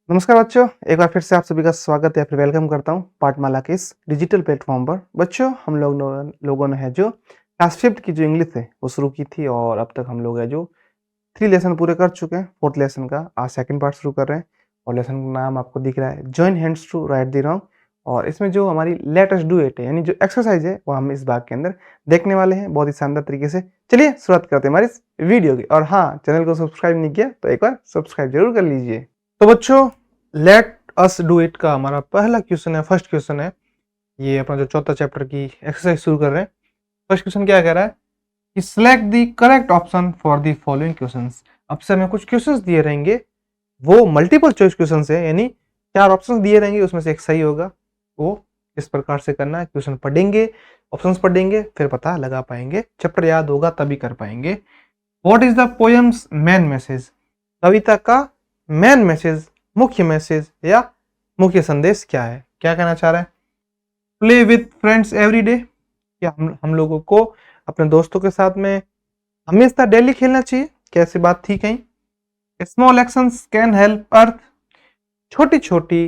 नमस्कार बच्चों, एक बार फिर से आप सभी का स्वागत या फिर वेलकम करता हूँ पाठमाला के इस डिजिटल प्लेटफॉर्म पर। बच्चों, हम लोगों ने है जो क्लास 5th की जो इंग्लिश है वो शुरू की थी और अब तक हम लोग है जो 3 लेसन पूरे कर चुके हैं। 4th लेसन का आज सेकंड पार्ट शुरू कर रहे हैं और लेसन का नाम आपको दिख रहा है, join hands to right the wrong. और इसमें जो हमारी लेट अस डू इट है यानी जो एक्सरसाइज है वो हम इस भाग के अंदर देखने वाले हैं बहुत ही शानदार तरीके से। चलिए शुरुआत करते हैं हमारी इस वीडियो की। और हाँ, चैनल को सब्सक्राइब नहीं किया तो एक बार सब्सक्राइब जरूर कर लीजिए। तो बच्चों, लेट अस डू इट का हमारा पहला क्वेश्चन है, फर्स्ट क्वेश्चन है। ये अपना जो चौथा चैप्टर की एक्सरसाइज शुरू कर रहे हैं। फर्स्ट क्वेश्चन क्या कह रहा है कि select the correct option for the following questions. अब से हमें कुछ क्वेश्चंस दिए रहेंगे, वो मल्टीपल चॉइस क्वेश्चंस है, यानी 4 ऑप्शंस दिए रहेंगे, उसमें से एक सही होगा। वो इस प्रकार से करना है, क्वेश्चन पढ़ेंगे, ऑप्शंस पढ़ेंगे, फिर पता लगा पाएंगे। चैप्टर याद होगा तभी कर पाएंगे। What is the poem's main message? कविता का मेन मैसेज, मुख्य मैसेज या मुख्य संदेश क्या है? क्या कहना चाह रहा है? Play with friends every day, क्या हम लोगों को अपने दोस्तों के साथ में हमेशा डेली खेलना चाहिए? कैसी बात थी कहीं? स्मॉल एक्शंस कैन हेल्प अर्थ, छोटी छोटी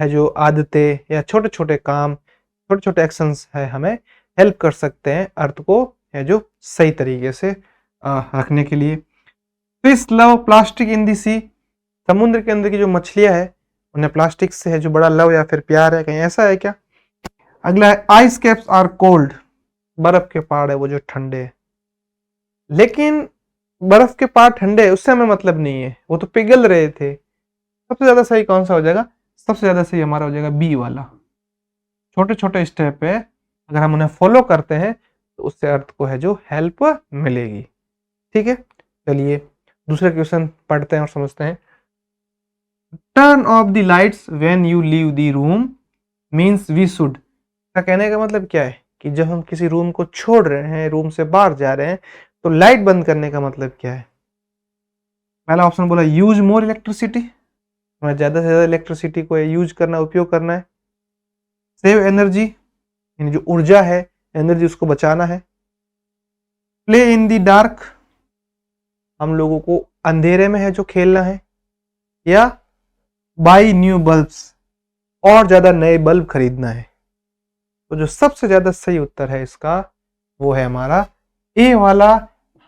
है जो आदतें या छोटे छोटे काम, छोटे छोटे एक्शंस है हमें हेल्प कर सकते हैं अर्थ को है जो सही तरीके से रखने के लिए। फिश लव प्लास्टिक इन दी सी, समुद्र के अंदर की जो मछलियां है उन्हें प्लास्टिक से है जो बड़ा लव या फिर प्यार है, कहीं ऐसा है क्या? अगला है आइस कैप्स आर कोल्ड, बर्फ के पहाड़ है वो जो ठंडे है। लेकिन बर्फ के पहाड़ ठंडे है उससे हमें मतलब नहीं है, वो तो पिघल रहे थे। सबसे ज्यादा सही कौन सा हो जाएगा? सबसे ज्यादा सही हमारा हो जाएगा बी वाला। छोटे छोटे स्टेप है, अगर हम उन्हें फॉलो करते हैं तो उससे अर्थ को है जो हेल्प मिलेगी। ठीक है, चलिए दूसरा क्वेश्चन पढ़ते हैं और समझते हैं। Turn off the lights when you leave the room means we should, का कहने का मतलब क्या है कि जब हम किसी रूम को छोड़ रहे हैं, रूम से बाहर जा रहे हैं, तो लाइट बंद करने का मतलब क्या है? पहला ऑप्शन बोला यूज मोर इलेक्ट्रिसिटी, हमें ज्यादा से ज्यादा इलेक्ट्रिसिटी को यूज करना, उपयोग करना है। सेव एनर्जी, यानी जो ऊर्जा है, एनर्जी, उसको बचाना है। प्ले इन द डार्क, हम लोगों को अंधेरे में है जो खेलना है। या बाई न्यू बल्ब्स, और ज्यादा नए बल्ब खरीदना है। तो जो सबसे ज्यादा सही उत्तर है इसका वो है हमारा ए वाला।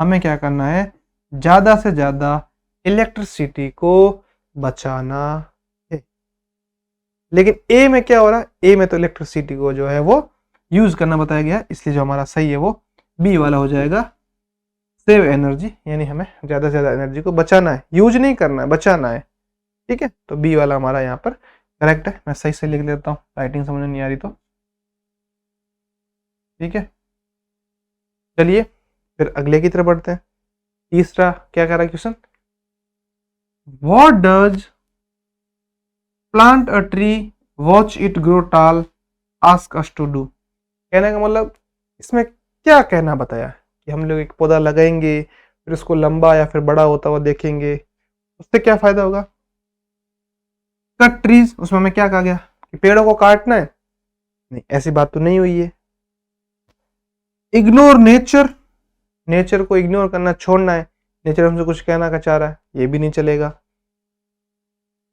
हमें क्या करना है? ज्यादा से ज्यादा इलेक्ट्रिसिटी को बचाना है। लेकिन ए में क्या हो रहा है? ए में तो इलेक्ट्रिसिटी को जो है वो यूज करना बताया गया है, इसलिए जो हमारा सही है वो बी वाला हो जाएगा, सेव एनर्जी, यानी हमें ज्यादा से ज्यादा एनर्जी को बचाना है, यूज नहीं करना है, बचाना है। ठीक है, तो बी वाला हमारा यहाँ पर करेक्ट है। मैं सही से लिख लेता हूँ, राइटिंग समझ नहीं आ रही तो। ठीक है, चलिए फिर अगले की तरफ बढ़ते हैं। तीसरा क्या कह रहा है question? What does plant a tree watch it grow टाल आस्क अस टू डू? कहने का मतलब इसमें क्या कहना बताया कि हम लोग एक पौधा लगाएंगे, फिर उसको लंबा या फिर बड़ा होता हुआ देखेंगे, उससे क्या फायदा होगा? कट ट्रीज, उसमें हमें क्या कहा गया कि पेड़ों को काटना है? नहीं, ऐसी बात तो नहीं हुई है। इग्नोर नेचर, नेचर को इग्नोर करना, छोड़ना है, नेचर हमसे कुछ कहना का चाह रहा है, ये भी नहीं चलेगा।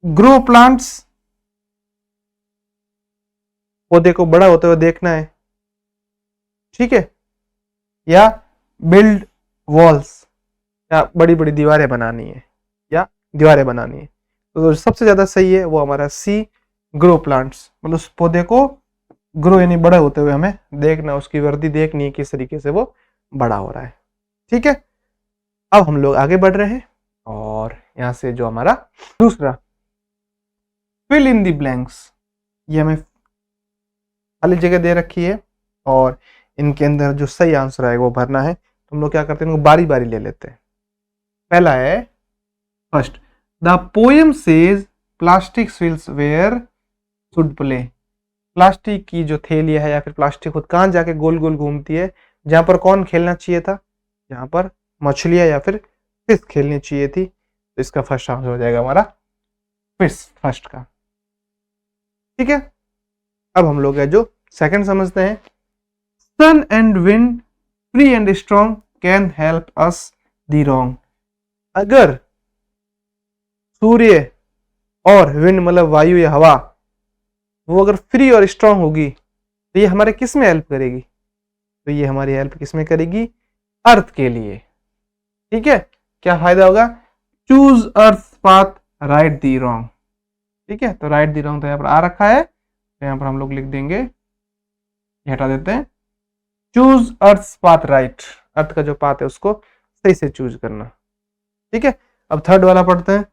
ग्रो प्लांट्स, पौधे को बड़ा होते हुए देखना है। ठीक है, या बिल्ड वॉल्स, या बड़ी बड़ी दीवारें बनानी है, या दीवारें बनानी है। तो सबसे ज्यादा सही है वो हमारा सी, ग्रो प्लांट्स, मतलब उस पौधे को ग्रो यानी बड़ा होते हुए हमें देखना, उसकी वृद्धि देखनी है किस तरीके से वो बड़ा हो रहा है। ठीक है, अब हम लोग आगे बढ़ रहे हैं और यहां से जो हमारा दूसरा फिल इन द ब्लैंक्स, ये हमें खाली जगह दे रखी है और इनके अंदर जो सही आंसर आएगा वो भरना है। तो हम लोग क्या करते हैं, इनको बारी बारी ले लेते हैं। पहला है first, the poem says plastic swills where should play. Plastic की जो थैलियां है या फिर प्लास्टिक खुद कहाँ जाके गोल गोल घूमती है, जहां पर कौन खेलना चाहिए था? जहां पर मछलियां या फिर फिश खेलनी चाहिए थी। तो इसका फर्स्ट आंसर हो जाएगा हमारा फिश, फर्स्ट का। ठीक है, अब हम लोग है जो सेकंड समझते हैं। Sun and wind free and strong can help us the wrong. अगर सूर्य और विंड मतलब वायु या हवा, वो अगर फ्री और स्ट्रांग होगी तो ये हमारे किस में हेल्प करेगी? तो ये हमारी हेल्प किस में करेगी? अर्थ के लिए। ठीक है, क्या फायदा होगा? चूज अर्थ पाथ, राइट दी रॉन्ग। ठीक है, तो राइट दी रॉन्ग तो यहाँ पर आ रखा है, तो यहाँ पर हम लोग लिख देंगे, ये हटा देते हैं, चूज अर्थ पाथ राइट, अर्थ का जो पाथ है उसको सही से चूज करना। ठीक है, अब थर्ड वाला पढ़ते हैं।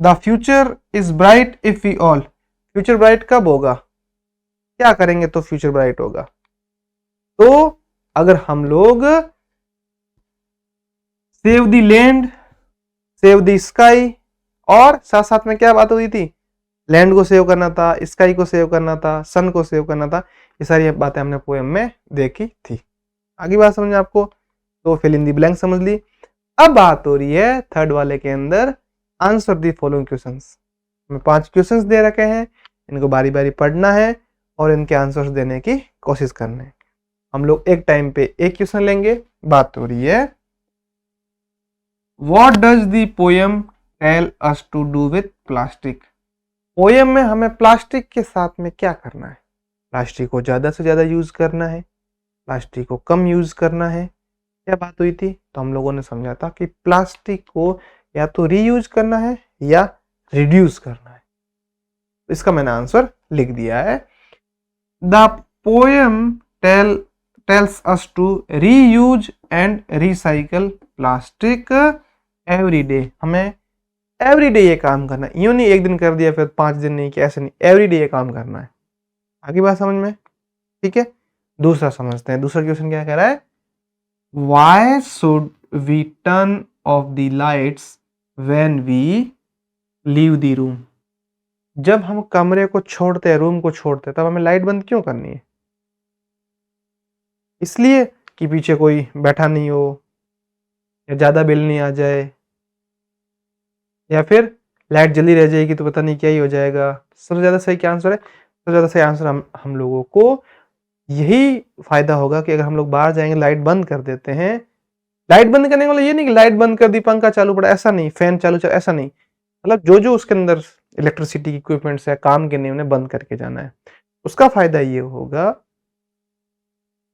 The future is bright if we all. Future bright कब होगा? क्या करेंगे तो फ्यूचर ब्राइट होगा? तो अगर हम लोग save the land, save the sky, और साथ साथ में क्या बात हुई थी? लैंड को सेव करना था, स्काई को सेव करना था, सन को सेव करना था, ये सारी बातें हमने पोएम में देखी थी। आगे बात समझ आपको? तो फिल इन दी ब्लैंक समझ ली। अब बात हो रही है थर्ड वाले के अंदर, आंसर दी फॉलोइंग क्वेश्चंस। हमें 5 क्वेश्चंस दे रखे हैं, इनको बारी बारी पढ़ना है और इनके आंसर्स देने की कोशिश करना है। हम लोग एक टाइम पे एक क्वेश्चन लेंगे। बात हो रही है, what does the poem tell us to do with plastic. Poem में हमें प्लास्टिक के साथ में क्या करना है? प्लास्टिक को ज़्यादा से ज़्यादा यूज़ करना है, प्लास्टिक को कम यूज़ करना है। क्या बात हुई थी? तो हम लोगों ने समझा था कि प्लास्टिक को या तो रीयूज करना है या रिड्यूस करना है। तो इसका मैंने आंसर लिख दिया है। The poem tells us to reuse and recycle plastic every day. हमें एवरी डे ये काम करना है, यूं नहीं एक दिन कर दिया फिर 5 दिन नहीं किया, ऐसे नहीं, एवरी डे ये काम करना है। आगे बात समझ में? ठीक है, दूसरा समझते हैं। दूसरा क्वेश्चन क्या कह रहा है? Why should we turn off the lights when we leave the room? जब हम कमरे को छोड़ते हैं, रूम को छोड़ते हैं, तब हमें लाइट बंद क्यों करनी है? इसलिए कि पीछे कोई बैठा नहीं हो, या ज्यादा बिल नहीं आ जाए, या फिर लाइट जली रह जाएगी तो पता नहीं क्या ही हो जाएगा। सबसे ज्यादा सही क्या आंसर है? सबसे ज्यादा सही आंसर हम लोगों को यही फायदा होगा कि अगर हम लोग बाहर जाएंगे, लाइट बंद कर देते हैं। लाइट बंद करने वाला ये नहीं कि लाइट बंद कर दी, पंखा चालू पड़ा, ऐसा नहीं, फैन चालू चल, ऐसा नहीं। मतलब जो जो उसके अंदर इलेक्ट्रिसिटी इक्विपमेंट्स है काम के नहीं, उन्हें बंद करके जाना है। उसका फायदा ये होगा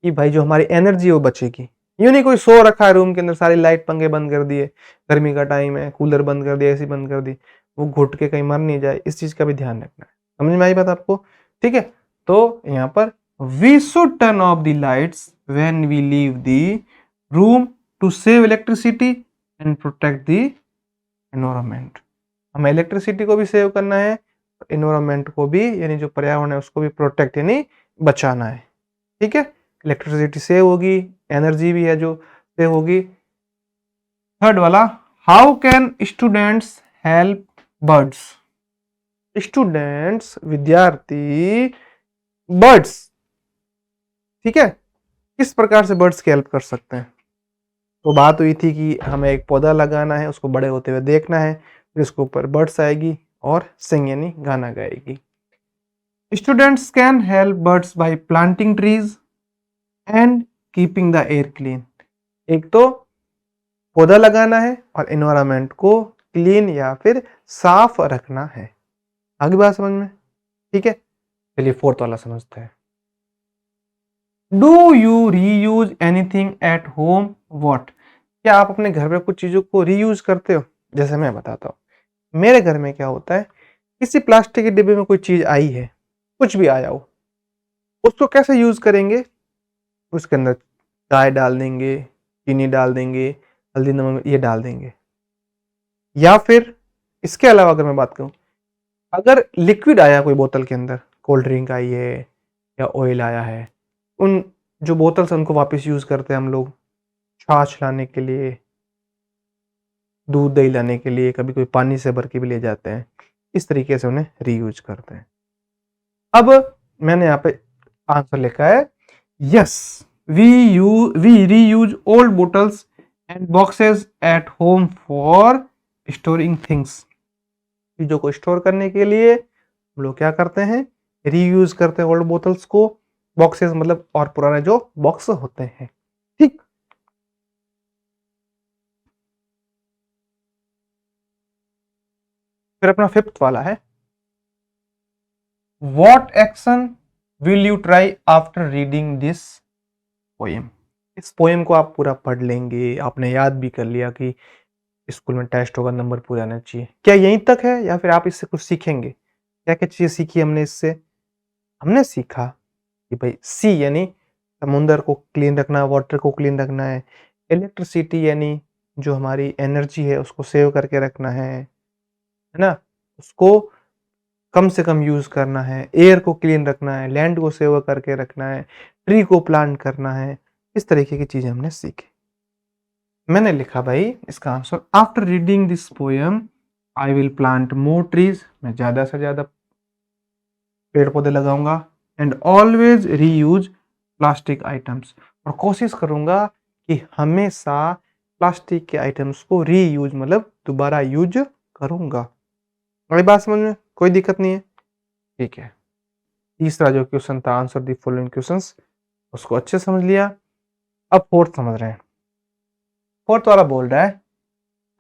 कि भाई जो हमारी एनर्जी है वो बचेगी। यूं नहीं कोई सो रखा है रूम के अंदर, सारी लाइट पंखे बंद कर दिए, गर्मी का टाइम है, कूलर बंद कर दिया, एसी बंद कर दी, वो घुट के कहीं मर नहीं जाए, इस चीज का भी ध्यान रखना है। समझ में आई बात आपको? ठीक है, तो यहाँ पर we should turn off the lights when we leave the room to save electricity and protect the environment. हमें इलेक्ट्रिसिटी को भी सेव करना है, एनवायरमेंट को भी, यानी जो पर्यावरण है उसको भी प्रोटेक्ट यानी बचाना है। ठीक है, इलेक्ट्रिसिटी सेव होगी, एनर्जी भी है जो सेव होगी। थर्ड वाला, how can students help birds. Students, विद्यार्थी, बर्ड्स, ठीक है, किस प्रकार से बर्ड्स की हेल्प कर सकते हैं? तो बात हुई थी कि हमें एक पौधा लगाना है, उसको बड़े होते हुए देखना है, फिर उसके ऊपर बर्ड्स आएगी और सिंग यानी गाना गाएगी। Students can help birds by planting trees and keeping the air clean. एक तो पौधा लगाना है और एनवायरनमेंट को क्लीन या फिर साफ रखना है। आगे बात समझ में? ठीक है, चलिए फोर्थ वाला समझते हैं। Do you reuse anything at home what. क्या आप अपने घर में कुछ चीजों को रीयूज करते हो? जैसे मैं बताता हूँ, मेरे घर में क्या होता है, किसी प्लास्टिक के डिब्बे में कोई चीज आई है, कुछ भी आया हो, उसको कैसे यूज करेंगे? उसके अंदर चाय डाल देंगे, चीनी डाल देंगे, हल्दी नमक ये डाल देंगे। या फिर इसके अलावा अगर मैं बात करूं, अगर लिक्विड आया कोई बोतल के अंदर, कोल्ड ड्रिंक आई है या ऑयल आया है, उन जो बोतल्स हैं उनको वापस यूज करते हैं हम लोग, छाछ लाने के लिए, दूध दही लाने के लिए, कभी कोई पानी से भर के भी ले जाते हैं। इस तरीके से उन्हें रीयूज करते हैं। अब मैंने यहाँ पे आंसर लिखा है, yes we reuse old bottles and boxes at home for storing things. चीजों को स्टोर करने के लिए हम लोग क्या करते हैं, रीयूज करते हैं ओल्ड बोतल्स को, बॉक्सेस मतलब और पुराने जो बॉक्स होते हैं। ठीक, फिर अपना फिफ्थ वाला है, what action will you try after reading this poem. इस पोएम को आप पूरा पढ़ लेंगे, आपने याद भी कर लिया कि स्कूल में टेस्ट होगा, नंबर पूरे आने चाहिए। क्या यहीं तक है या फिर आप इससे कुछ सीखेंगे? क्या क्या चीजें सीखी हमने इससे? हमने सीखा कि भाई सी यानी समुंदर को क्लीन रखना, वाटर को क्लीन रखना है। इलेक्ट्रिसिटी यानी जो हमारी एनर्जी है उसको सेव करके रखना है ना, उसको कम से कम यूज करना है। एयर को क्लीन रखना है, लैंड को सेव करके रखना है, ट्री को प्लांट करना है। इस तरीके की चीजें हमने सीखी। मैंने लिखा भाई इसका answer, after reading this poem I will plant more trees. मैं ज्यादा से ज्यादा पेड़ पौधे लगाऊंगा। And always reuse plastic items, और कोशिश करूंगा कि हमेशा प्लास्टिक के आइटम्स को रीयूज मतलब दोबारा यूज करूंगा। अगली बात समझ में कोई दिक्कत नहीं है? ठीक है। तीसरा जो क्वेश्चन था, आंसर दी फॉलोइंग क्वेश्चंस, उसको अच्छे समझ लिया। अब फोर्थ समझ रहे हैं। फोर्थ वाला बोल रहा है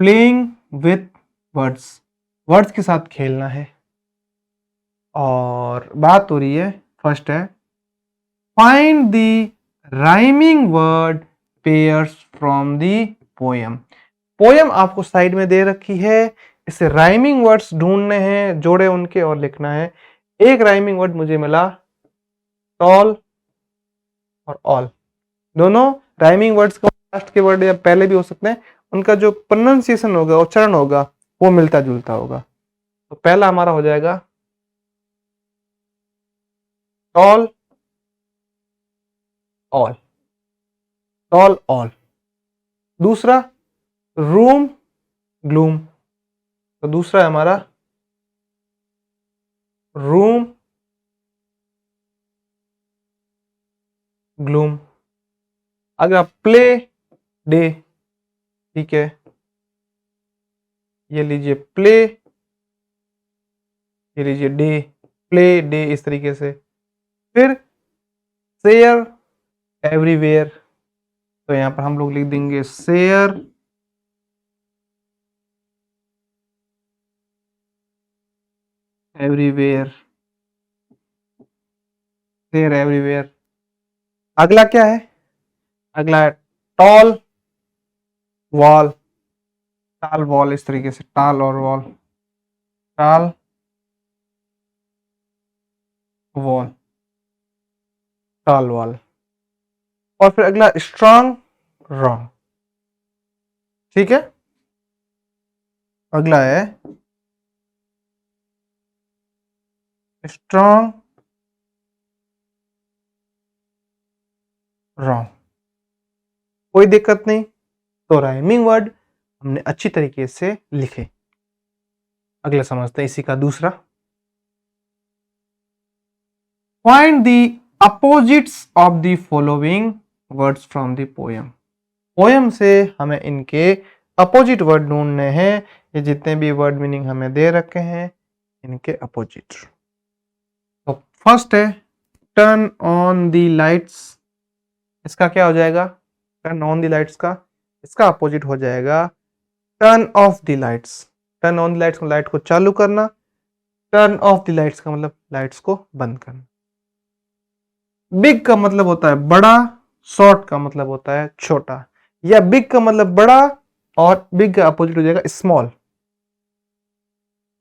प्लेइंग विथ वर्ड्स, वर्ड्स के साथ खेलना है। और बात हो रही है, फर्स्ट है find the rhyming word pairs from the poem. Poem आपको साइड में दे रखी है, इसे राइमिंग वर्ड्स ढूंढने हैं, जोड़े उनके और लिखना है। एक राइमिंग वर्ड मुझे मिला, टॉल और ऑल। दोनों राइमिंग वर्ड्स का लास्ट के वर्ड या पहले भी हो सकते हैं, उनका जो प्रोनाउंसिएशन होगा, उच्चारण होगा, वो मिलता जुलता होगा। तो पहला हमारा हो जाएगा टॉल ऑल, टॉल ऑल। दूसरा रूम ग्लूम, तो दूसरा है हमारा रूम ग्लूम। अगला प्ले डे, ठीक है, ये लीजिए प्ले, ये लीजिए डे, प्ले डे, इस तरीके से। फिर शेयर एवरीवेयर, तो यहां पर हम लोग लिख देंगे शेयर एवरीवेयर, शेयर एवरीवेयर। अगला क्या है? अगला है टॉल वॉल, टाल वॉल, इस तरीके से टाल और वॉल, टाल वॉल, टाल वॉल। और फिर अगला स्ट्रांग रॉन्ग, ठीक है। अगला है स्ट्रांग रॉन्ग, कोई दिक्कत नहीं। तो राइमिंग वर्ड हमने अच्छी तरीके से लिखे। अगला समझते हैं इसी का दूसरा, find the opposites of the following words from the poem. Poem से हमें इनके अपोजिट वर्ड ढूंढने हैं। ये जितने भी वर्ड मीनिंग हमें दे रखे हैं, इनके अपोजिट। तो फर्स्ट है टर्न ऑन द लाइट्स, इसका क्या हो जाएगा? टर्न ऑन द लाइट्स का इसका अपोजिट हो जाएगा turn off the lights. Turn on the lights को लाइट को चालू करना, टर्न ऑफ द लाइट्स का मतलब लाइट्स को बंद करना। बिग का मतलब होता है बड़ा, शॉर्ट का मतलब होता है छोटा, या बिग का मतलब बड़ा और बिग का अपोजिट हो जाएगा स्मॉल।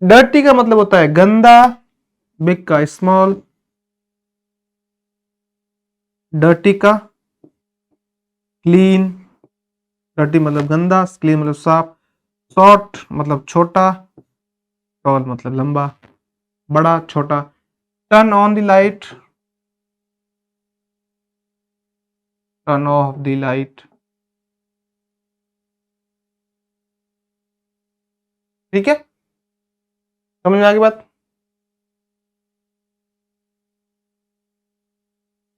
डर्टी का मतलब होता है गंदा, बिग का स्मॉल, डर्टी का क्लीन, डर्टी मतलब गंदा, क्लीन मतलब साफ, शॉर्ट मतलब छोटा, टॉल मतलब लंबा, बड़ा छोटा। Turn on the light, turn off the light, ठीक है। समझ में आ गई बात?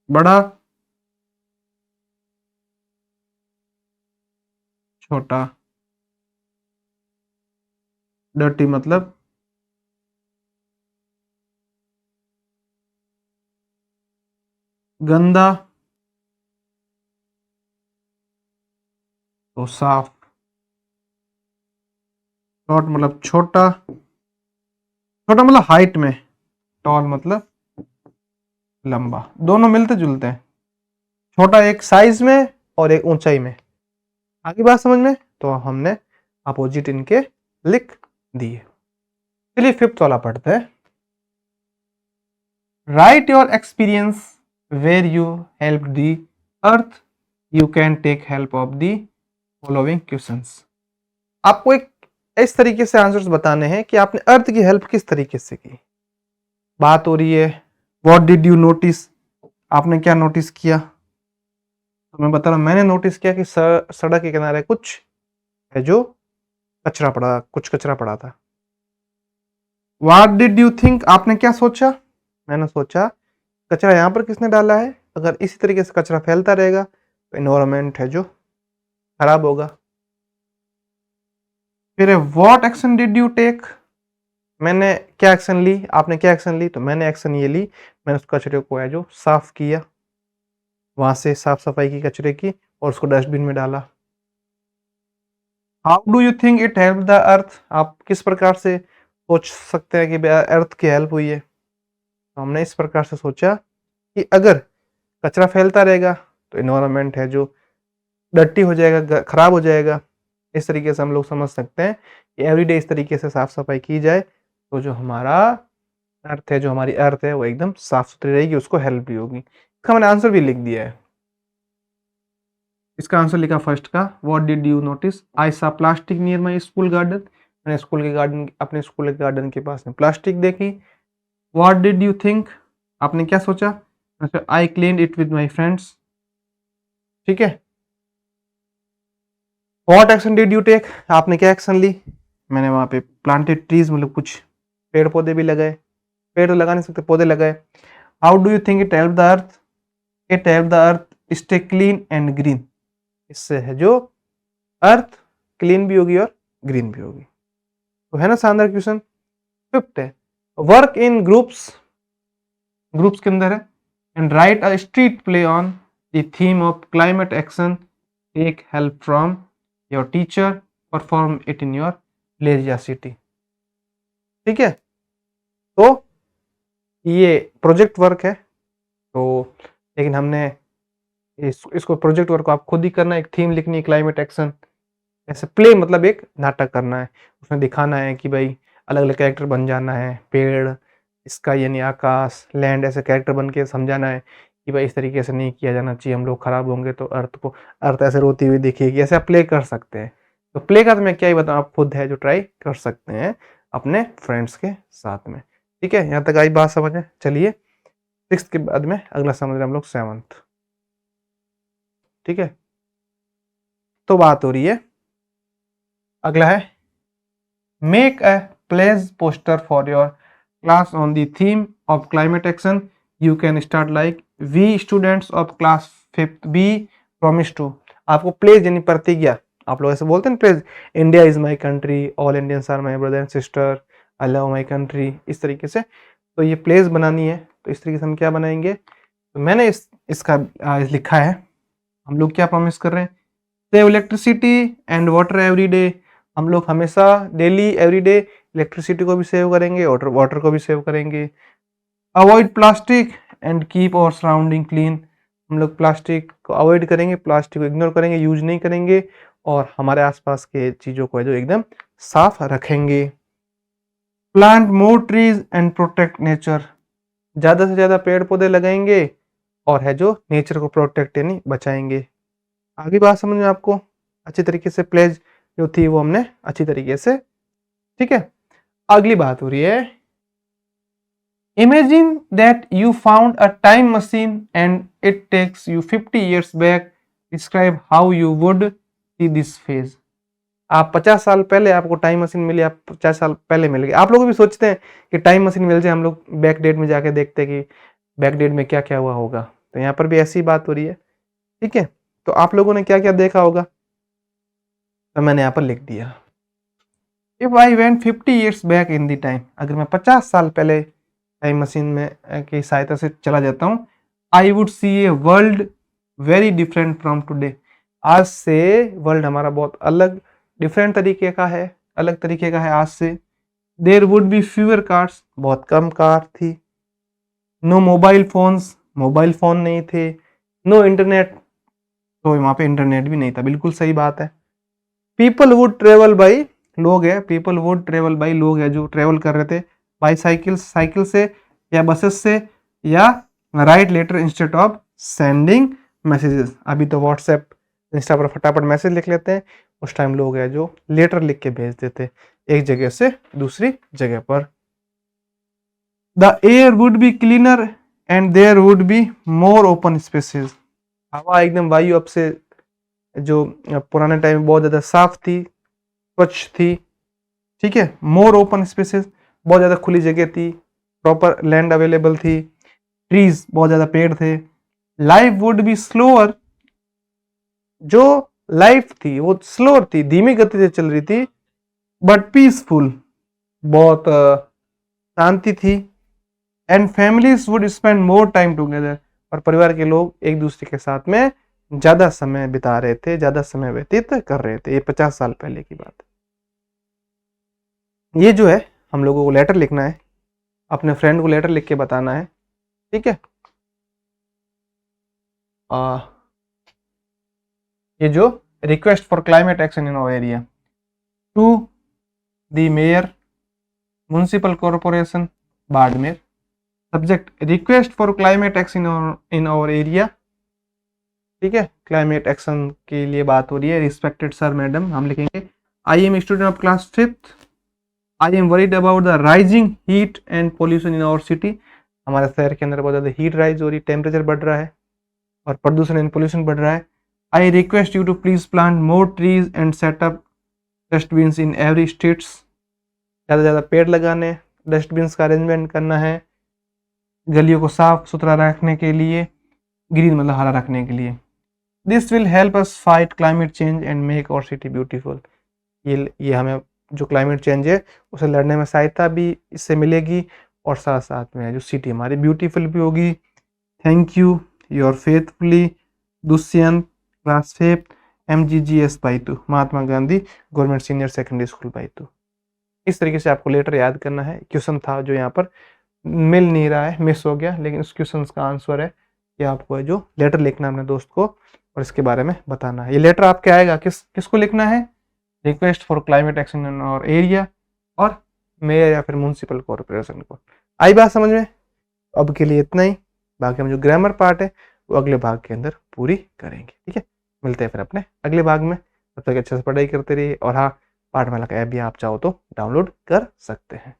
बड़ा छोटा, डर्टी मतलब गंदा, तो साफ, शॉर्ट मतलब छोटा, छोटा मतलब हाइट में, टॉल मतलब लंबा, दोनों मिलते जुलते हैं। छोटा एक साइज में और एक ऊंचाई में। आगे बात समझ में? तो हमने अपोजिट इनके लिख दिए। चलिए फिफ्थ वाला पढ़ते हैं। Write your experience where you help the earth, you can take help of the following questions. आपको एक इस तरीके से आंसर्स बताने हैं कि आपने अर्थ की हेल्प किस तरीके से की। बात हो रही है व्हाट डिड यू नोटिस, आपने क्या नोटिस किया। तो मैं बता रहा हूं, मैंने नोटिस किया कि सड़क के किनारे कुछ है जो कचरा पड़ा, कुछ कचरा पड़ा था। व्हाट डिड यू थिंक, आपने क्या सोचा। मैंने सोचा कचरा यहाँ पर किसने डाला है, अगर इसी तरीके से कचरा फैलता रहेगा तो एनवायरमेंट है जो खराब होगा। फिर what action did you take, मैंने क्या एक्शन ली, आपने क्या एक्शन ली। तो मैंने एक्शन ये ली, मैंने उस कचरे को है जो साफ किया, वहां से साफ सफाई की कचरे की और उसको डस्टबिन में डाला। How do you think it help the earth, आप किस प्रकार से सोच सकते हैं कि अर्थ की हेल्प हुई है। तो हमने इस प्रकार से सोचा कि अगर कचरा फैलता रहेगा तो इन्वायरमेंट है जो डर्टी हो जाएगा, खराब हो जाएगा। इस तरीके से हम लोग समझ सकते हैं कि एवरीडे इस तरीके से साफ सफाई की जाए तो जो हमारा अर्थ है, जो हमारी अर्थ है वो एकदम साफ सुथरी रहेगी, उसको हेल्प भी होगी। इसका मैंने आंसर भी लिख दिया है। इसका आंसर लिखा फर्स्ट का, व्हाट डिड यू नोटिस, आई सा plastic near my school garden, मैंने स्कूल के गार्डन, अपने स्कूल के गार्डन के पास में प्लास्टिक देखी। व्हाट डिड यू थिंक, आपने क्या सोचा, I clean it with my friends. ठीक है। What action did you take, आपने क्या एक्शन ली, मैंने वहां पे प्लांटेड ट्रीज, मतलब कुछ पेड़ पौधे भी लगाए, पेड़ तो लगा नहीं सकते, पौधे लगाए। How do you think it help the earth, it help the earth stay clean and green, इससे है जो अर्थ क्लीन भी होगी और ग्रीन भी होगी। तो है ना शानदार क्वेश्चन। फिफ्थ है वर्क इन ग्रुप्स, ग्रुप्स के अंदर है and write a street play on the theme of climate action, take help from your teacher, perform it in your village या सिटी। ठीक है। तो ये प्रोजेक्ट वर्क है, तो लेकिन हमने इसको प्रोजेक्ट वर्क को आप खुद ही करना है। एक थीम लिखनी है क्लाइमेट एक्शन, ऐसे प्ले मतलब एक नाटक करना है, उसमें दिखाना है कि भाई अलग अलग कैरेक्टर बन जाना है, पेड़, स्काई यानी आकाश, लैंड, ऐसे कैरेक्टर बन के समझाना है कि भाई इस तरीके से नहीं किया जाना चाहिए, हम लोग खराब होंगे तो अर्थ ऐसे रोती हुई दिखेगी, ऐसे आप प्ले कर सकते हैं। तो प्ले का तो मैं क्या ही बताऊँ, आप खुद है जो ट्राई कर सकते हैं अपने फ्रेंड्स के साथ में। ठीक है, यहाँ तक आई बात समझ में। चलिए सिक्स के बाद में अगला समझ रहे हम लोग सेवंथ। ठीक है, तो बात हो रही है, अगला है make a pledge poster for your class on the theme of climate action, you can start like we students of class fifth be promise to. आपको प्लेज यानी प्रतिज्ञा, आप लोग ऐसे बोलते हैं pledge, India is my country, all Indians are my brother and sister, I love my country, इस तरीके से। तो ये प्लेज बनानी है, तो इस तरीके से हम क्या बनाएंगे। तो मैंने इसका लिखा है, हम लोग क्या प्रॉमिस कर रहे हैं, save electricity and water every day, हम लोग हमेशा डेली एवरी डे इलेक्ट्रिसिटी को भी सेव करेंगे, वाटर को भी सेव करेंगे। Avoid plastic and keep our surrounding clean, हम लोग प्लास्टिक को अवॉइड करेंगे, प्लास्टिक को इग्नोर करेंगे, यूज नहीं करेंगे और हमारे आसपास के चीज़ों को है जो एकदम साफ रखेंगे। Plant more trees and protect nature, ज़्यादा से ज़्यादा पेड़ पौधे लगाएंगे और है जो नेचर को प्रोटेक्ट यानी बचाएंगे। आगे बात समझ में आपको अच्छी तरीके से, प्लेज जो थी वो हमने अच्छी तरीके से। ठीक है, अगली बात हो रही है, imagine that you found a time machine and it takes you 50 years back, describe how you would see this phase. आप 50 साल पहले आपको टाइम मशीन मिली, आप 50 साल पहले मिल गए। आप लोग भी सोचते हैं कि टाइम मशीन मिल जाए, हम लोग बैक डेट में जाके देखते हैं कि बैक डेट में क्या क्या हुआ होगा। तो यहाँ पर भी ऐसी बात हो रही है। ठीक है, तो आप लोगों ने क्या क्या देखा होगा, तो मैंने यहाँ पर लिख दिया। If I went 50 years back in the time, अगर मैं 50 साल पहले टाइम मशीन में की सहायता से चला जाता हूँ, I would see a world very different from today, आज से वर्ल्ड हमारा बहुत अलग डिफरेंट तरीके का है, अलग तरीके का है आज से। There would be fewer cars, बहुत कम कार थी। No mobile phones, mobile phone नहीं थे। नो इंटरनेट, तो वहाँ पे इंटरनेट भी नहीं था, बिल्कुल सही बात है। पीपल वुड ट्रेवल बाई, लोग है, पीपल वुड ट्रेवल बाई, लोग है जो ट्रेवल कर रहे थे बाई साइकिल, साइकिल से या बसेस से, या write letter instead of sending messages. अभी तो व्हाट्सएप इंस्टा पर फटाफट मैसेज लिख लेते हैं, उस टाइम लोग है जो लेटर लिख के भेज देते एक जगह से दूसरी जगह पर। The air would be cleaner and there would be more open spaces, हवा एकदम वायु अब से जो पुराने टाइम में बहुत ज़्यादा साफ थी, स्वच्छ थी, ठीक है। मोर ओपन स्पेसेस, बहुत ज़्यादा खुली जगह थी, प्रॉपर लैंड अवेलेबल थी, ट्रीज, बहुत ज़्यादा पेड़ थे। लाइफ वुड बी स्लोअर, जो लाइफ थी वो स्लोअर थी, धीमी गति से चल रही थी, बट पीसफुल, बहुत शांति थी। And families would spend more time together, और परिवार के लोग एक दूसरे के साथ में ज़्यादा समय बिता रहे थे, ज़्यादा समय व्यतीत कर रहे थे। ये 50 साल पहले की बात है। ये जो है हम लोगों को लेटर लिखना है, अपने फ्रेंड को लेटर लिख के बताना है, ठीक है। ये जो request for climate action in our area to the mayor municipal corporation Barmer, subject request for climate action in our area, ठीक है। क्लाइमेट एक्शन के लिए बात हो रही है। रिस्पेक्टेड सर मैडम, हम लिखेंगे I am student of class 5th, I am worried about the rising heat and pollution in our city, हमारे शहर के अंदर बहुत ज़्यादा हीट राइज हो रही, टेम्परेचर बढ़ रहा है और प्रदूषण एंड पोल्यूशन बढ़ रहा है। I request you to please plant more trees and set up dustbins in every states, ज़्यादा से ज़्यादा पेड़ लगाने, डस्टबिन्स का अरेंजमेंट करना है, गलियों को साफ सुथरा रखने के लिए, ग्रीन मतलब हरा रखने के लिए। This will help us fight climate change and make our city beautiful, ये हमें जो क्लाइमेट चेंज है उसे लड़ने में सहायता भी इससे मिलेगी, और साथ साथ में जो सिटी हमारी ब्यूटीफुल भी होगी। Thank you, your faithfully Dushyant, class 5th, MGGS Baitu, Mahatma Gandhi government senior secondary school Baitu. इस तरीके से आपको लेटर याद करना है। क्वेश्चन था जो यहाँ पर मिल नहीं रहा है, मिस हो गया, लेकिन उस क्वेश्चन का आंसर है कि आपको जो लेटर लिखना है अपने दोस्त को और इसके बारे में बताना है। ये लेटर आपके आएगा, किसको लिखना है? Request for climate action in our area और मेयर या फिर म्युनिसिपल कॉर्पोरेशन को। आई बात समझ में? अब के लिए इतना ही, बाकी हम जो ग्रामर पार्ट है वो अगले भाग के अंदर पूरी करेंगे, ठीक है। मिलते हैं फिर अपने अगले भाग में, तब तक अच्छे से पढ़ाई करते रहिए। और हाँ, पाठमाला का ऐप भी आप चाहो तो डाउनलोड कर सकते हैं।